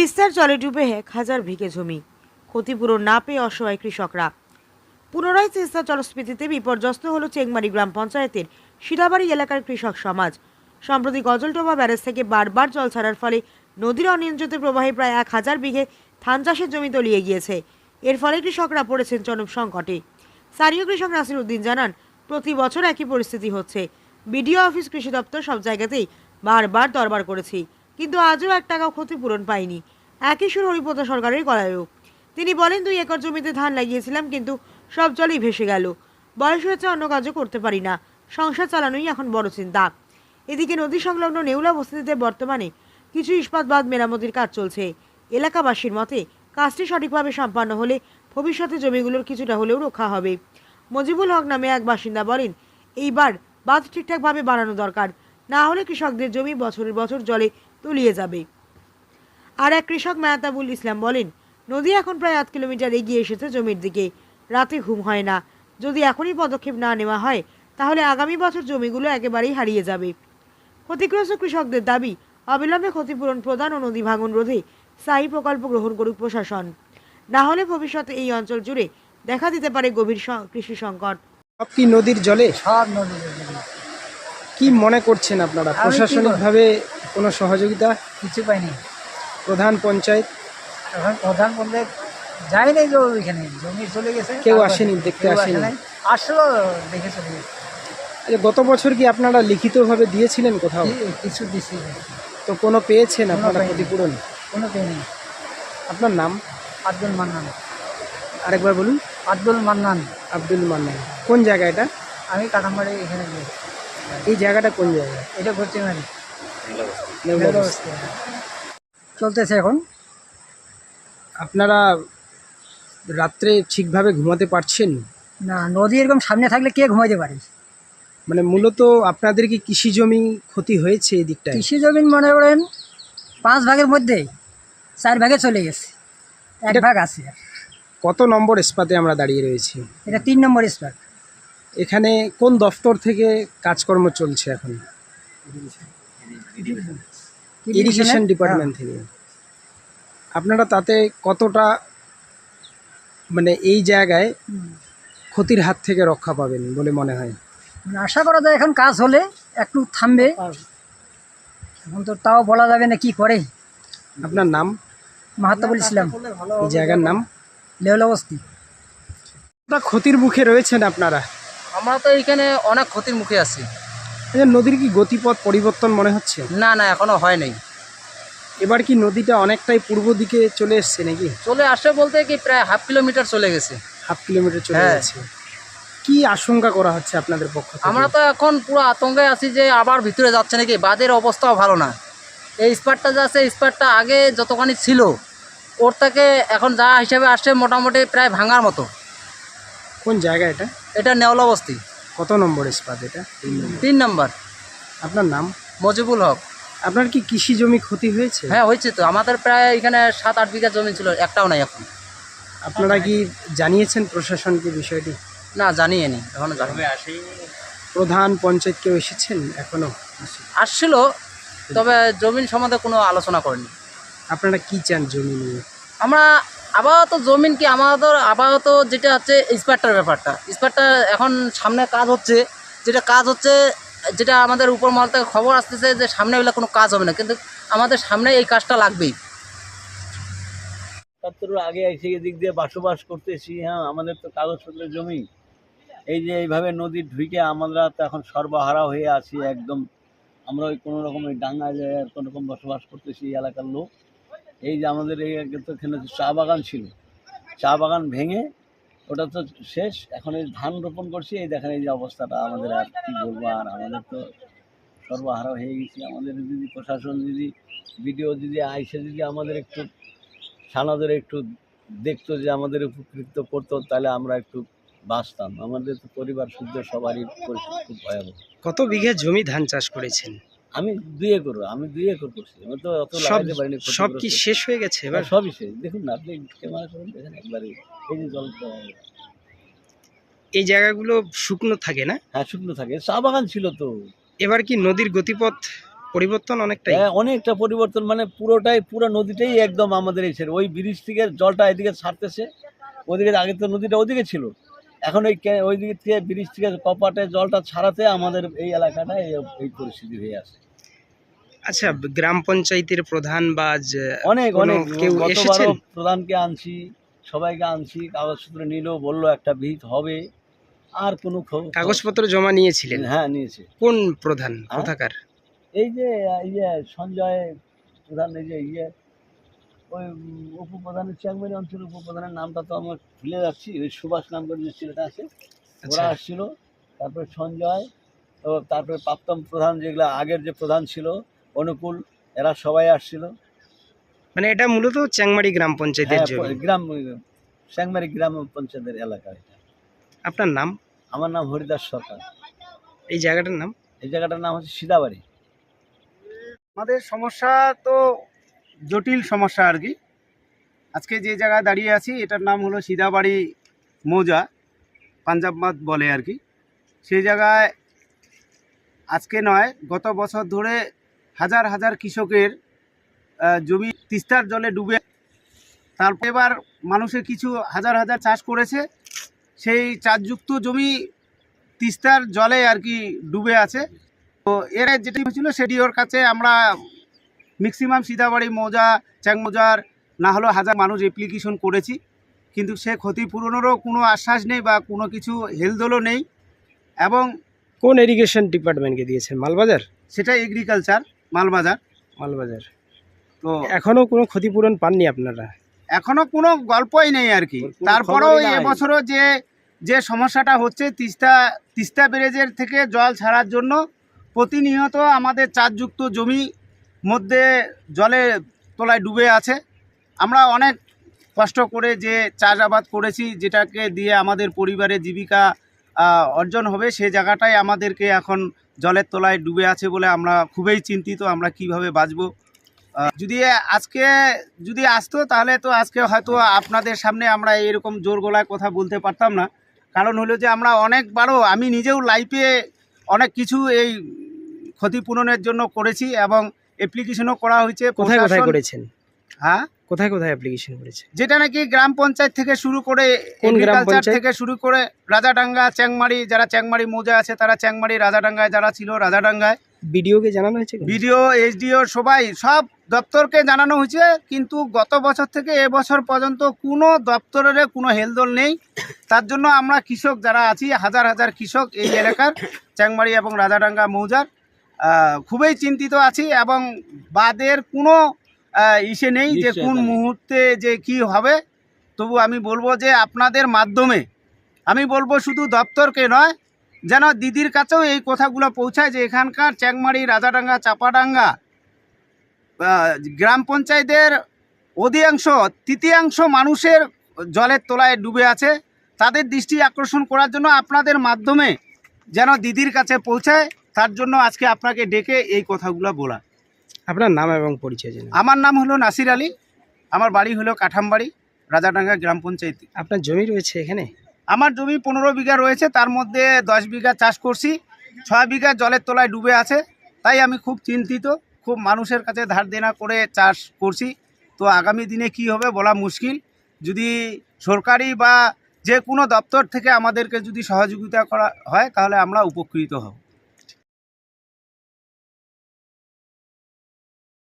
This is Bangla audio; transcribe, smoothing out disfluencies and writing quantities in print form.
তিস্তার জলে ডুবে 1000 বিঘে জমি, ক্ষতিপূরণ না পেয়ে অসহায় কৃষকরা। পুনরায় তিস্তার জলস্ফীতিতে বিপর্যস্ত হল চেংমারি গ্রাম পঞ্চায়েতের সিরাবাড়ি এলাকার কৃষক সমাজ। সম্প্রতি গজলডোবা ব্যারেজ থেকে বারবার জল ছাড়ার ফলে নদীর অনিয়ন্ত্রিত প্রবাহে প্রায় 1000 বিঘে ধান চাষের জমি তলিয়ে গিয়েছে। এর ফলে কৃষকরা পড়েছেন চরম সংকটে। স্থানীয় কৃষক নাসির উদ্দিন জানান, প্রতি বছর একই পরিস্থিতি হচ্ছে। বিডিও অফিস, কৃষি দপ্তর সব জায়গাতেই বারবার দরবার করেছি, কিন্তু আজও 1 টাকাও ক্ষতিপূরণ পাইনি। একই সুর হরিপদ সরকারের গলায়ও। তিনি বলেন, 2 একর জমিতে ধান লাগিয়েছিলাম, কিন্তু সব জলই ভেসে গেল। বয়স হয়েছে, অন্য কাজও করতে পারি না, সংসার চালানোই এখন বড় চিন্তা। এদিকে নদী সংলগ্ন নেউলা বস্তিতে বর্তমানে কিছু ইস্পাত বাঁধ মেরামতির কাজ চলছে। এলাকাবাসীর মতে কাজটি সঠিকভাবে সম্পন্ন হলে ভবিষ্যতে জমিগুলোর কিছুটা হলেও রক্ষা হবে। মজিবুল হক নামে এক বাসিন্দা বলেন, এইবার বাঁধ ঠিকঠাকভাবে বানানো দরকার, না হলে কৃষকদের জমি বছরের বছর জলে তলিয়ে যাবে। আর এক কৃষক মেহতাবুল ইসলাম বলেন, নদী এখন প্রায় 8 কিলোমিটার এগিয়ে এসেছে জমির দিকে। রাতে ঘুম হয় না। যদি এখনই পদক্ষেপ না নেওয়া হয়, তাহলে আগামী বছর জমিগুলো একেবারেই হারিয়ে যাবে। ক্ষতিগ্রস্ত কৃষকদের দাবি, অবিলম্বে ক্ষতিপূরণ প্রদান ও নদী ভাঙন রোধে স্থায়ী প্রকল্প গ্রহণ করুক প্রশাসন। না হলে ভবিষ্যতে এই অঞ্চল জুড়ে দেখা দিতে পারে গভীর কৃষি সংকট। সব কি নদীর জলে? সব নদীর জলে। কি মনে করছেন আপনারা? প্রশাসনিকভাবে কোনো সহযোগিতা কিছু পাইনি। প্রধান পঞ্চায়েত এখন প্রধান পঞ্চায়েত যায় নাই, যে ওইখানে জমি চলে গেছে, কেউ আসেনি, দেখতে আসেনি? আসলো, দেখে চলে গেছে। আচ্ছা, গত বছর কি আপনারা লিখিতভাবে দিয়েছিলেন কোথাও? কিছু দিছি, তো কোনো পেয়েছেন আপনারা পাইনি। ক্ষতিপূরণ? কোনো পেনি। আপনার নাম? আব্দুল মান্নান। আরেকবার বলুন। আব্দুল মান্নান। আব্দুল মান্নান। কোন জায়গা এটা? আমি কাটামারি এখানে গিয়ে। এই জায়গাটা কোন জায়গা? এটা করছি মানে নেউলা বস্তি। চলতেছে এখন। আপনারা রাত্রে ঠিকভাবে ঘুমাতে পারছেন? না, নদী এরকম সামনে থাকলে কে ঘুমাইতে পারে? মানে মূলত আপনাদের কি কৃষি জমি ক্ষতি হয়েছে এই দিকটায়? কৃষি জমি মনে করেন 5 ভাগের মধ্যে 4 ভাগে চলে গেছে, 1 ভাগ আছে। কত নম্বর স্পাতে আমরা দাঁড়িয়ে রয়েছি? এটা 3 নম্বর স্পট। এখানে কোন দপ্তর থেকে কাজকর্ম চলছে এখন? ইরিগেশন ডিপার্টমেন্ট থেকে। আপনারা তাতে কতটা মানে এই জায়গায় ক্ষতির হাত থেকে রক্ষা পাবেন বলে মনে হয়? আশা করা যায় এখন কাজ হলে একটু থামবে। এখন তো তাও বলা যাবে না কি করে। আপনার নাম? মাহাত্তাবুল ইসলাম। এই জায়গার নাম? নেউলা বস্তি। ক্ষতির মুখে রয়েছেন আপনারা? আমরা তো এইখানে অনেক ক্ষতির মুখে আছি। নদীর কি গতিপথ পরিবর্তন মনে হচ্ছে? না না, এখনো হয় নাই। এবার কি নদীটা অনেকটাই পূর্ব দিকে চলে এসছে নাকি? চলে আসে বলতে কি প্রায় 1/2 কিলোমিটার চলে গেছে। 1/2 কিলোমিটার চলে হ্যাঁ। গেছে। কি আশঙ্কা করা হচ্ছে আপনাদের পক্ষ থেকে? আমরা তো এখন পুরো আতঙ্কে আছি যে আবার ভিতরে যাচ্ছে নাকি। বাঁধের অবস্থাও ভালো না। এই স্পারটা যা আছে, স্পারটা আগে যতখানি ছিল ওর থেকে এখন যা হিসাবে আসছে মোটামুটি প্রায় ভাঙার মতো। কোন জায়গা এটা? এটা নেওলা বস্তি। কত নম্বর স্পাত এটা? 3 নম্বর। আপনার নাম? মজিবুল হক। আপনার কি কৃষি জমি ক্ষতি হয়েছে? হ্যাঁ, হয়েছে তো। আমাদের প্রায় এখানে 7-8 বিঘা জমি ছিল, একটাও নাই এখন। আপনারা কি জানিয়েছেন প্রশাসনকে বিষয়টি? না, জানিয়ে নি, এখনো জানি। প্রধান পঞ্চায়েত কেউ এসেছেন এখনো? আসছিল, তবে জমিন সম্বন্ধে কোনো আলোচনা করেনি। আপনারা কি চান জমি নিয়ে? আমরা আপাতত জমিন কি, আমাদের আপাতত যেটা হচ্ছে স্পারটার ব্যাপারটা। স্পারটা এখন সামনে কাজ হচ্ছে, যেটা আমাদের উপর মহল থেকে খবর আসতেছে যে সামনে এগুলো কোনো কাজ হবে না, কিন্তু আমাদের সামনে এই কাজটা লাগবেই। আগে এসে এদিক দিয়ে বসবাস করতেছি। হ্যাঁ, আমাদের তো কাগজপত্রের জমি। এই যে এইভাবে নদীর ঢুকে আমরা তো এখন সর্বহারা হয়ে আছি একদম। আমরা ওই কোনো রকম ওই ডাঙ্গায় কোনো রকম বসবাস করতেছি এই এলাকার লোক। এই যে আমাদের এই তো এখানে চা বাগান ছিল, চা বাগান ভেঙে ওটা তো শেষ। এখন এই ধান রোপণ করছি, এই দেখেন এই যে অবস্থাটা আমাদের। আর কী বলবো, আর আমাদের তো সর্বহারা হয়ে গেছি। আমাদের যদি প্রশাসন, যদি বিডিও যদি আইসে যদি আমাদের একটু সানাদের একটু দেখতো, যে আমাদের উপকৃত করতো, তাহলে আমরা একটু বাঁচতাম। আমাদের তো পরিবার শুদ্ধ সবারই পরিস্থিতি খুব ভয়াবহ। কত বিঘা জমি ধান চাষ করেছেন? আমি 2 একর করছি। আমি তো অত লাগাইতে পারিনি। সব কি শেষ হয়ে গেছে এবার? সবই শেষ। দেখুন না, আপনি ক্যামেরা করুন, দেখেন একবারে এই যে জল। এই জায়গাগুলো শুকনো থাকে না? হ্যাঁ, শুকনো থাকে। চা বাগান ছিল তো। এবার কি নদীর গতিপথ পরিবর্তন অনেকটাই। হ্যাঁ, অনেকটা পরিবর্তন, মানে পুরো নদীটাই একদম আমাদের এই সাইড, ওই ব্রিজ থেকে জলটা এদিকে ছাড়তেছে, ওদিকে আগে তো নদীটা ওদিকে ছিল, এখন ওই দিক থেকে ব্রিজ থেকে কপাটে জলটা ছাড়াতে আমাদের এই এলাকাটা এই পরিস্থিতি হয়ে আছে। আচ্ছা, গ্রাম পঞ্চায়েতের প্রধান বা অনেক কোনো কেউ গতবারও এসেছেন? প্রধানকে আনছি, সবাইকে আনছি, কাগজপত্র নিলেও বললো একটা ভিত হবে, আর কোনো কাগজপত্র জমা নিয়েছিলেন? হ্যাঁ, নিয়েছে। কোন প্রধান, হ্যাঁ? কোথাকার? এই যে সঞ্জয় প্রধান, এই যে ওই উপপ্রধানের চেয়ারম্যান অঞ্চলের উপপ্রধানের নামটা তো আমার ভুলে যাচ্ছি, ওই সুভাষ নাম করে যে ছেলেটা আছে, ওরা আচ্ছা। আসছিল, তারপরে সঞ্জয়, তারপরে প্রাক্তন প্রধান যেগুলো আগের যে প্রধান ছিল অনুকূল, এরা সবাই আসছিল। মানে এটা মূলত চ্যাংমারি গ্রাম পঞ্চায়েতের হ্যাঁ, জমি। গ্রাম শ্যাংমারি গ্রাম পঞ্চায়েতের এলাকা এটা। আপনার নাম? আমার নাম হরিদাস সরকার। এই জায়গাটার নাম? এই জায়গাটার নাম হচ্ছে সিদাবাড়ি। আমাদের সমস্যা তো জটিল সমস্যা আর কি। আজকে যে জায়গায় দাঁড়িয়ে আছি এটার নাম হলো সিদাবাড়ি মৌজা, পাঞ্জাব মাঠ বলে আর কি। সেই জায়গায় আজকে নয়, গত বছর ধরে হাজার হাজার কৃষকের জমি তিস্তার জলে ডুবে, তারপর এবার মানুষের কিছু হাজার হাজার চাষ করেছে, সেই চাষযুক্ত জমি তিস্তার জলে আর কি ডুবে আছে। তো এর যেটি হয়েছিল সেটি ওর কাছে আমরা ম্যাক্সিমাম সিদাবাড়ি মৌজা, চ্যাংমৌজার না হলেও হাজার মানুষ অ্যাপ্লিকেশন করেছি, কিন্তু সে ক্ষতিপূরণেরও কোনো আশ্বাস নেই বা কোনো কিছু হেলদোলও নেই। এবং কোন ইরিগেশন ডিপার্টমেন্টকে দিয়েছেন? মালবাজার? সেটা এগ্রিকালচার, মালবাজার। মালবাজার। তো এখনো কোনো ক্ষতিপূরণ পাননি আপনারা? এখনো কোনো গল্পই নেই আর কি। কোনো তারপরেও খবরই নাই। এবছরও যে সমস্যাটা হচ্ছে, তিস্তা ব্যারেজের থেকে জল ছাড়ার জন্য প্রতিনিয়ত আমাদের চাষযুক্ত জমি মধ্যে জলে তলায় ডুবে আছে। আমরা অনেক কষ্ট করে যে চাষাবাদ করেছি, যেটাকে দিয়ে আমাদের পরিবারের জীবিকা অর্জন হবে, সেই জায়গাটাই আমাদেরকে এখন জলের তলায় ডুবে আছে বলে আমরা খুবই চিন্তিত, আমরা কিভাবে বাঁচবো। যদি আসতো তাহলে তো আজকে হয়তো আপনাদের সামনে আমরা এরকম জোর গলায় কথা বলতে পারতাম না। কারণ হলো যে আমরা অনেকবারও, আমি নিজেও লাইফে অনেক কিছু এই ক্ষতিপূরণের জন্য করেছি এবং অ্যাপ্লিকেশনও করা হয়েছে। কোথায় কোথায় প্রশাসন- করেছেন? হ্যাঁ, কোথায় কোথায় অ্যাপ্লিকেশন করেছেন? যেটা নাকি গ্রাম পঞ্চায়েত থেকে শুরু করে, কোন গ্রাম এগ্রিকালচার পঞ্চায়েত? থেকে শুরু করে রাজাডাঙ্গা, চ্যাংমারি, যারা চ্যাংমারি মৌজা আছে তারা চ্যাংমারি, রাজাডাঙ্গায় যারা ছিল রাজাডাঙ্গায়, বিডিওকে জানানো হয়েছে? বিডিও, এসডিও সব দপ্তরকে জানানো হয়েছে, কিন্তু গত বছর থেকে এবছর পর্যন্ত কোনো দপ্তরের কোনো হেলদোল নেই। তার জন্য আমরা কৃষক যারা আছি, হাজার হাজার কৃষক এই এলাকার চ্যাংমারি এবং রাজাডাঙ্গা মৌজার, খুবই চিন্তিত আছি এবং বাদের কোনো ইসে নেই যে নিশ্চয়তা কোন নেই। মুহূর্তে যে কি হবে। তবু আমি বলবো যে আপনাদের মাধ্যমে আমি বলবো, শুধু দপ্তরকে নয়, যেন দিদির কাছেও এই কথাগুলো পৌঁছায় যে এখানকার চ্যাংমারি, রাজাডাঙ্গা, চাপাডাঙ্গা গ্রাম পঞ্চায়েতের তৃতীয়াংশ মানুষের জলের তলায় ডুবে আছে। তাদের দৃষ্টি আকর্ষণ করার জন্য আপনাদের মাধ্যমে যেন দিদির কাছে পৌঁছায়, তার জন্য আজকে আপনাকে ডেকে এই কথাগুলো বলা। আপনার নাম এবং পরিচয় জানান। আমার নাম হলো নাসির আলী, আমার বাড়ি হলো কাঠামবাড়ি, রাজাডাঙ্গা গ্রাম পঞ্চায়েতে। আপনার জমি রয়েছে এখানে? আমার জমি 15 বিঘা রয়েছে, তার মধ্যে 10 বিঘা চাষ করছি, 6 বিঘা জলের তলায় ডুবে আছে। তাই আমি খুব চিন্তিত, খুব মানুষের কাছে ধার দেনা করে চাষ করছি। তো আগামী দিনে কি হবে বলা মুশকিল। যদি সরকারি বা যে কোনো দপ্তর থেকে আমাদেরকে যদি সহযোগিতা করা হয় তাহলে আমরা উপকৃত হব।